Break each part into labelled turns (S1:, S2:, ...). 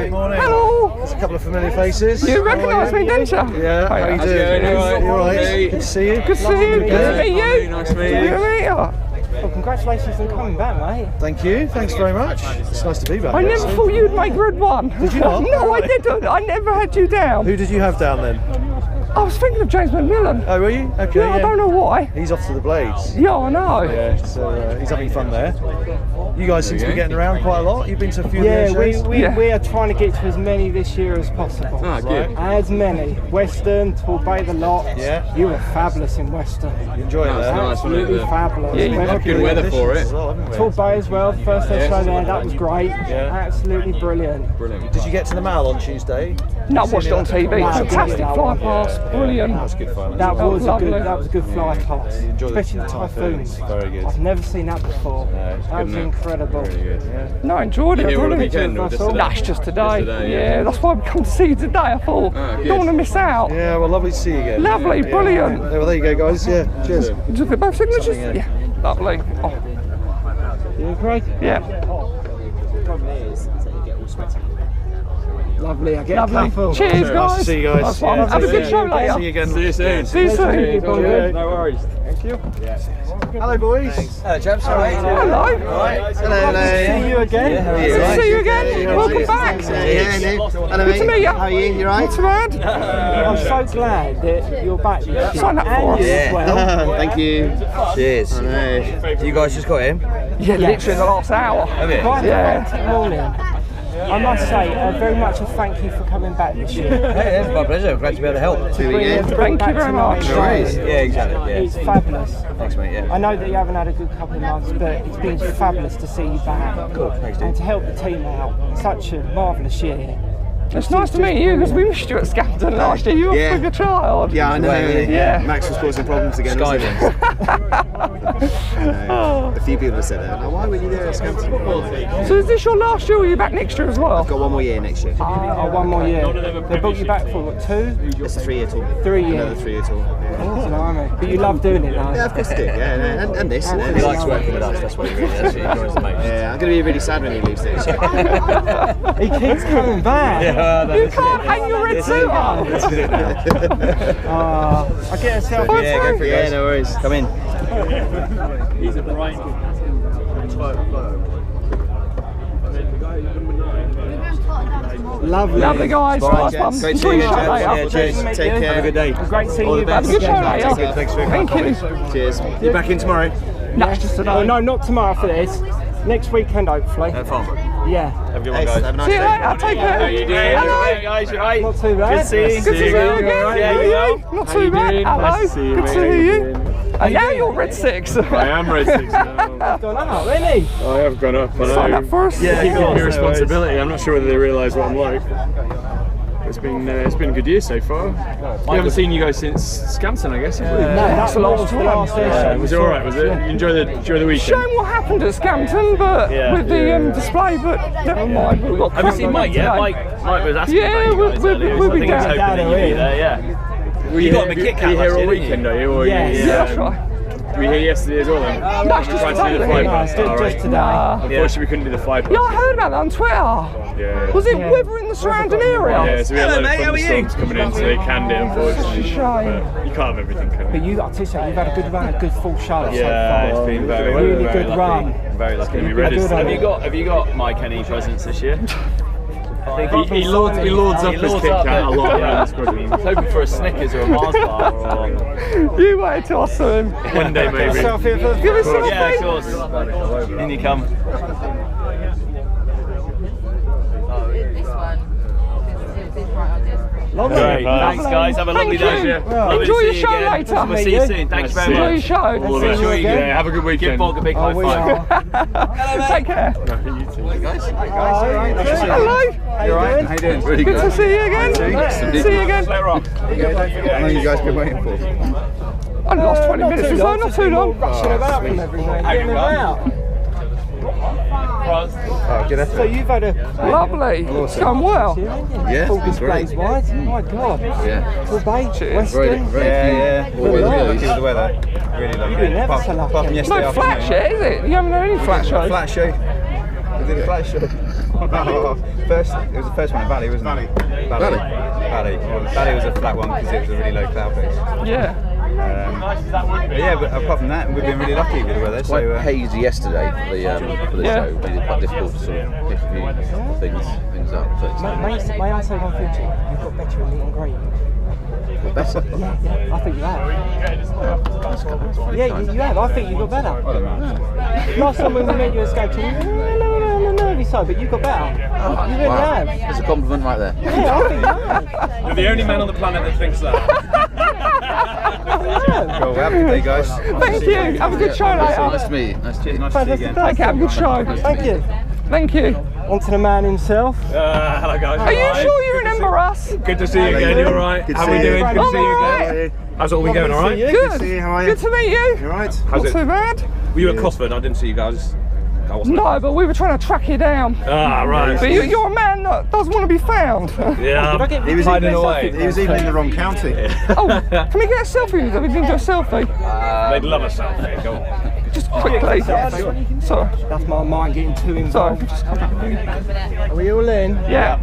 S1: Good morning.
S2: Hello.
S1: There's a couple of familiar faces.
S2: You recognise me, don't you?
S1: Yeah. How you doing? You all right? Good to see you.
S2: Good to see you. Good to meet you.
S3: Nice to meet you.
S2: Good to meet you.
S4: Well, congratulations on coming back, mate.
S1: Thank you. Thanks very much. It's nice to be back.
S2: I never thought you'd make Grid 1.
S1: Did you not?
S2: No, I didn't. I never had you down.
S1: Who did you have down then?
S2: I was thinking of James McMillan.
S1: Oh, were you? Okay.
S2: Yeah, I don't know why.
S1: He's off to the Blades.
S2: Yeah, I know.
S1: Yeah, so he's having fun there. You guys seem to be getting around quite a lot. You've been to a few of the shows.
S4: We are trying to get to as many this year as possible.
S3: Ah, good.
S4: As many. Western, Torbay the lot.
S1: Yeah.
S4: You were fabulous in Western.
S1: You enjoy it there?
S3: nice.
S4: Absolutely fabulous.
S2: Yeah, you've
S3: got good weather for it.
S4: Torbay as well, the first day show there, that was great.
S1: Yeah.
S4: Absolutely brilliant.
S3: Brilliant.
S1: Did you get to the Mall on Tuesday?
S2: No, I watched it on TV.
S4: Wow,
S2: Fantastic
S4: good.
S2: fly past. Brilliant.
S1: That was good fun.
S4: That was
S2: lovely.
S4: a good fly pass.
S1: enjoyed the
S4: Especially the typhoons.
S1: Very good.
S4: I've never seen that before.
S1: it's
S4: That was incredible.
S3: Really good.
S2: No, I enjoyed it.
S3: Here all the
S2: Brilliant.
S3: weekend or just today?
S2: That's just today.
S3: Just today,
S2: Yeah, that's why we come to see you today. I thought,
S3: good.
S2: don't want to miss out.
S1: Yeah, well, lovely to see you again.
S2: Lovely,
S1: Yeah.
S2: brilliant.
S1: Yeah, well, there you go, guys. Yeah, cheers.
S2: Did you get both signatures?
S1: Something,
S2: Yeah, lovely. Oh,
S4: You Craig?
S2: yeah,
S5: Problem is that you get all sweaty.
S4: Lovely, I get
S2: lovely.
S4: comfortable.
S2: Cheers, guys.
S1: Nice to see you guys.
S2: Nice one.
S1: Yeah,
S2: Have a
S1: see
S2: good
S1: you.
S2: show later.
S1: See you again.
S3: See you soon.
S2: See you soon.
S3: No worries.
S4: Thank you.
S1: Hello, boys.
S5: Hello, chaps. All right.
S2: Hello.
S4: See you again.
S2: Good to see you again. Welcome back.
S5: Hello,
S2: Good to meet you.
S5: How are you? You right?
S2: Not too bad.
S4: I'm so glad that you're back this year.
S2: Sign up for
S4: And
S2: us.
S4: you as well.
S5: Thank you. Cheers. I know. You guys just got in?
S2: Yeah, literally in the last hour.
S4: Right
S2: Yeah.
S4: Friday morning. I must say, very much a thank you for coming back this year.
S5: Hey, it's my pleasure. Glad to be able to help.
S2: Thank you very much.
S5: Yeah, exactly.
S4: It's fabulous.
S5: Thanks, mate. Yeah.
S4: I know that you haven't had a good couple of months, but it's been fabulous to see you back.
S5: Cool. Thanks,
S4: And
S5: dude.
S4: to help the team out. Such a marvellous year.
S2: It's nice to meet you because we missed you at Scampton last year. You were
S6: Yeah.
S2: a big child.
S6: Yeah, I know.
S2: Yeah.
S6: Max was causing problems again.
S5: Skywing.
S6: A few people have said that. Now, why were you there at Scampton?
S2: So is this your last year or are you back next year as well?
S6: Got one more year next year.
S4: Oh, one more year. They brought you back for what, 2?
S6: It's a 3-year tour.
S4: 3 years.
S6: Another 3-year tour. Yeah.
S4: Blimey. But you love doing it now.
S6: Yeah, of course I do. Yeah, and this.
S5: He likes working with us. That's what he really does. He enjoys the most.
S6: Yeah, I'm going to be really sad when he leaves this.
S4: He keeps coming back.
S2: You can't hang your red suit up.
S6: Let's do it now.
S4: I get a selfie.
S5: Yeah, go for it. Yeah, no worries. Come in.
S4: Lovely.
S2: Lovely guys. Nice one.
S5: Great to
S2: Enjoy
S5: see you,
S2: your show
S5: chaps.
S2: later.
S5: Yeah, cheers. Take care. Have a good day.
S4: Great seeing
S5: All
S4: you
S5: the
S4: back
S5: best.
S2: Have a good show
S4: again.
S2: later.
S1: Good, thanks for
S2: Thank you.
S6: Cheers. You back in tomorrow?
S2: No, it's just
S4: Oh,
S2: today.
S4: no, not tomorrow for this. Next weekend, hopefully.
S5: Have fun.
S4: Yeah.
S5: Have a good one,
S6: Hey,
S5: guys.
S6: have a nice
S2: See you
S6: day.
S2: later. Take care. Hello.
S3: Guys, you right?
S4: Not too bad.
S3: Good to see you.
S2: Good to see you again.
S3: Yeah,
S2: How are
S3: you well?
S2: you? Not too bad. Hello. Good to see you. And now you're red 6.
S3: I am red 6 now.
S4: Gone up, isn't he?
S3: I have gone up. I
S2: Sign
S3: know.
S2: up for us.
S3: Yeah, you got your responsibility. I'm not sure whether they realise what I'm like. It's been a good year so far. We haven't seen you guys since Scampton, I guess. Have we?
S4: No, that's the last
S3: Yeah, was it all right? Was it? You enjoy the weekend?
S2: Shame what happened at Scampton, but with the display, but never mind. We've got
S7: Have you seen Mike yet?
S2: today.
S7: Mike was asking
S2: Yeah,
S7: about you guys
S2: we'll
S7: earlier,
S2: be
S7: so I think he's
S2: down.
S7: hoping that you'll be there, yeah.
S3: Were you
S7: got him a
S3: here-
S7: Kit Kat
S3: were you
S7: last
S3: here all
S7: year, didn't
S3: weekend,
S7: you?
S3: are you? Or
S2: Yeah,
S3: you,
S2: that's right.
S3: Were you here yesterday as well then?
S2: That's just
S3: Tried to do the
S2: today.
S3: fly pass.
S4: Just
S3: All right.
S4: today.
S3: Unfortunately, we couldn't do the fly pass.
S2: Yeah, I heard about that on Twitter.
S3: Yeah.
S2: Was it weather in the surrounding area?
S3: Yeah, so we had a lot of thunderstorms coming in, so they canned it, unfortunately.
S2: It's a shame.
S3: But you can't have everything, can
S4: But
S3: you?
S4: you, I'll tell you something, you've had a good run, a good full show so
S3: Yeah, it's
S4: far.
S3: been very,
S4: Really
S3: very
S4: good
S3: lucky.
S4: run.
S3: Very lucky. Be
S4: Good
S3: ready.
S4: on
S7: Have you got Mike any presents this year?
S3: He lords up his Kit Kat a lot around the squad.
S7: I was hoping for a Snickers or a Mars bar or
S2: You wait till I see him.
S3: One day maybe.
S4: Selfie first.
S2: Give us a
S7: yeah, of
S2: selfie.
S7: course. In you come.
S8: This one. This right idea.
S7: Great. Thanks, guys. Have a lovely
S2: Thank
S7: day.
S2: you.
S7: Lovely to
S2: Enjoy
S7: see
S2: your
S7: you
S2: show
S7: again.
S2: later.
S7: We'll see you soon. Thank you very
S2: Enjoy your
S7: much.
S2: show.
S3: All the best.
S7: Enjoy your
S3: Yeah, have a good
S7: Give
S3: weekend.
S7: Bog a big high
S4: we
S7: five.
S4: are.
S2: Take care.
S3: No, you too.
S2: Hello.
S4: How you doing?
S6: How you doing? Really
S2: Good to see you again. See you again.
S6: How long have you guys been waiting for?
S2: Only last 20 minutes or so, not too long.
S4: Rushing about from everywhere, getting about.
S6: Oh, good effort.
S4: So you've had a
S2: Lovely. It's going well.
S6: Yeah,
S4: full
S6: it's great.
S4: displays wide. Oh my God.
S6: Yeah.
S4: Full bay,
S6: Very,
S4: Western.
S6: very
S1: Yeah.
S6: few. Always
S4: Good
S6: really
S1: Good weather. Really lovely.
S4: You've been ever so lucky.
S1: Apart from yesterday
S2: No flat
S1: afternoon.
S2: shit, is it? You haven't had any flat shows?
S1: Flat show.
S6: We did a flat show. First, it was the first one in Valley, wasn't it? Valley. Valley was a flat one because it was a really low cloud base.
S2: Yeah.
S6: But yeah, but apart from that, we've been really lucky with the weather.
S9: Quite
S6: So
S9: hazy yesterday for the show. It made it quite difficult to sort of pick a few things up. So it's
S4: May I say one thing to you? You've got better in meet and greet.
S9: better.
S4: Yeah, I think you have. Yeah, you have. I think you got better. Last time when we met you at Scout, you were on the nervy side, but you got better. You really have.
S9: There's a compliment right there.
S4: Yeah, I think you have.
S3: You're the only man on the planet that thinks that.
S6: cool. Have a good day, guys.
S2: Thank you. Have a good show later.
S9: Nice to meet you. Nice to meet you.
S6: Nice to see you again.
S2: Okay, have a good show.
S4: Thank you.
S2: Thank you.
S4: On to the man himself.
S3: Hello guys.
S2: Are you sure you remember us?
S3: Good to see you again. You alright?
S6: Good to
S3: How
S6: see
S3: we
S6: you.
S3: doing? Good to see you
S2: Alright.
S3: again. How's it all been going? Alright?
S2: Good.
S6: Good to see you. How are you?
S2: Good to meet you.
S6: You alright?
S2: Not too bad.
S3: Were you at Cosford? I didn't see you guys. I wasn't.
S2: No, but we were trying to track you down.
S3: Ah, right.
S2: But you're a man that doesn't want to be found.
S3: Yeah.
S6: He was
S3: hiding away.
S6: He was even in the wrong county.
S2: Oh, can we get a selfie? We didn't do a selfie.
S3: They'd love a selfie. Go on.
S2: Just quickly. Sorry.
S4: That's my mind getting too
S2: Sorry.
S4: involved. Are we all in?
S2: Yeah.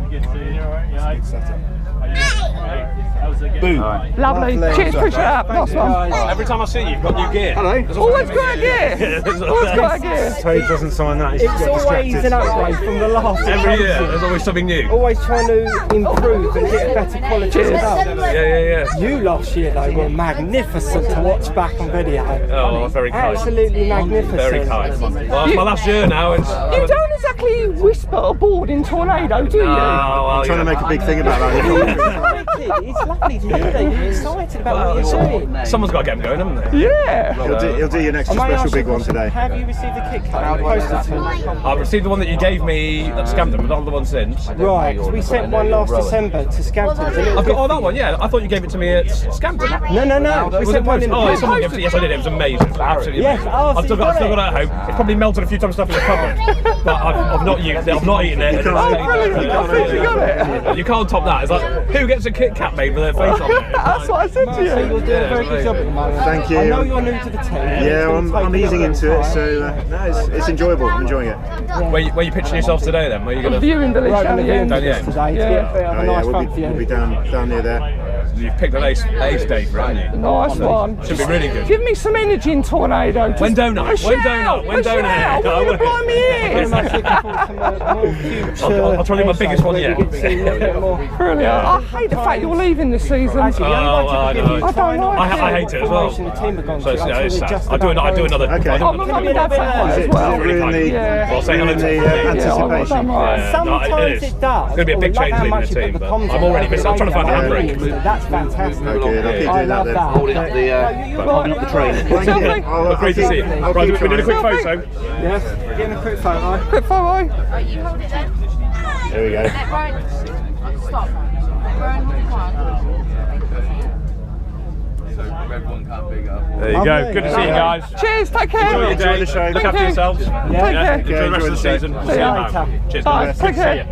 S3: Boom.
S2: Lovely. Cheers, appreciate that. Nice one.
S3: Every time I see you, you've got new gear.
S6: Hello.
S2: Always got a gear. Always got a gear.
S6: Tate doesn't sign that.
S4: It's always an upgrade from the last.
S3: Every year, there's always something new.
S4: Always trying to improve and get a better quality
S2: Cheers.
S4: stuff.
S3: Yeah.
S4: You last year though were magnificent to watch back on video.
S3: Oh, very kind.
S4: Absolutely magnificent.
S3: Very kind. Well, it's my last year now, and
S2: You don't exactly whisper a board in Tornado, do you?
S3: I'm
S6: Trying to make a big thing about that.
S4: It's lovely to hear that you're excited about what you're doing.
S3: Someone's got to get them going, haven't they?
S2: Yeah.
S6: He'll do your next
S4: I may
S6: special
S4: ask
S6: big
S4: you a
S6: one
S4: question.
S6: today.
S4: Have you received a Kit Kat posted to you?
S3: I've received the one that you gave me at Scampton, but not the one since.
S4: Right, because we sent one last December to Scampton.
S3: I've got that one, yeah. I thought you gave it to me at Scampton.
S4: No. We
S3: Was it
S4: sent one in
S3: posted?
S4: the
S3: Oh, someone gave it. Yes, I did. It was amazing. It was absolutely
S4: Yes,
S3: amazing.
S4: oh, so
S3: I've still
S4: you
S3: got
S4: got
S3: it at home. It's probably melted a few times stuff in the cupboard, but I've not used it. I've not eaten it.
S2: Oh, brilliant. I think you got it.
S3: You can't top that. It's like, who gets a Kit Kat made with their face on it?
S2: That's what I said to
S4: So you're
S2: you.
S4: doing a very good job at the moment.
S6: Thank you.
S4: I know you're new to the team.
S6: Yeah, I'm easing into it, so no, it's enjoyable. I'm enjoying it.
S3: Where you pitching yourselves today then? Where you going to?
S2: Viewing village
S4: Right,
S2: down the end.
S3: Down the end.
S4: today to
S2: Yeah.
S4: get a bit of a
S6: Oh yeah,
S4: nice
S6: we'll
S4: fun for
S6: be
S4: you.
S6: down near there.
S3: You've picked an ace day for it, haven't you?
S2: Nice one.
S3: Should be really good.
S2: Give me some energy in Tornado. Just
S3: When donut,
S2: a
S3: when
S2: shout,
S3: donut, when
S2: a shout.
S3: donut.
S2: What are you blowing me
S4: Very
S2: ears?
S4: much looking forward to more future.
S3: I'll try to do my biggest one yet.
S2: Brilliant. I hate the fact you're leaving this season.
S4: Actually, the only one
S3: well, I
S4: to give
S3: know.
S4: you
S2: I don't like
S3: I hate it as well.
S4: information the team have gone
S3: So
S4: through
S3: it's,
S4: until
S3: it's
S4: they're
S3: sad.
S4: just
S3: I'll do
S4: about
S3: another.
S6: Okay.
S3: I'll do
S2: Oh,
S3: another.
S2: my mum and dad say hi
S6: Is
S2: as
S6: it
S2: well.
S3: really kind.
S2: Yeah.
S3: Well, say hello to
S6: the
S3: them.
S6: anticipation?
S2: Yeah,
S4: Sometimes it does.
S3: It's going to be a big
S4: Or
S3: change
S4: how
S3: leaving
S4: much
S3: the
S4: you
S3: team,
S4: put the
S3: but
S4: comms
S3: I'm
S4: on
S3: already
S4: the
S3: missing. I'm trying to find a
S4: radio.
S3: handbrake.
S4: That's fantastic.
S6: Oh, good. I'll keep
S4: I
S6: doing that
S4: love
S6: then.
S4: that.
S9: Holding up the
S6: The train. Thank you.
S2: Selfie.
S6: I'll
S3: Great to see you.
S6: I'll
S3: Right,
S6: keep
S3: we did a quick
S2: Selfie.
S3: photo.
S4: Yes, getting a quick photo.
S2: Quick photo.
S8: Right, you hold it then.
S6: There we go.
S8: Right, stop. Burn one.
S3: There you go. Good to see you guys.
S2: Cheers. Take care.
S3: Enjoy your day.
S6: the show.
S3: Look
S2: Thank
S3: after
S2: you.
S3: yourselves.
S4: Yeah.
S3: Enjoy the rest of the
S6: enjoy the
S3: season. We'll
S2: See
S3: see you
S2: ya.
S3: tomorrow. Cheers.
S2: Bye.
S3: guys.
S2: Take
S3: Good to see
S2: care.
S3: you.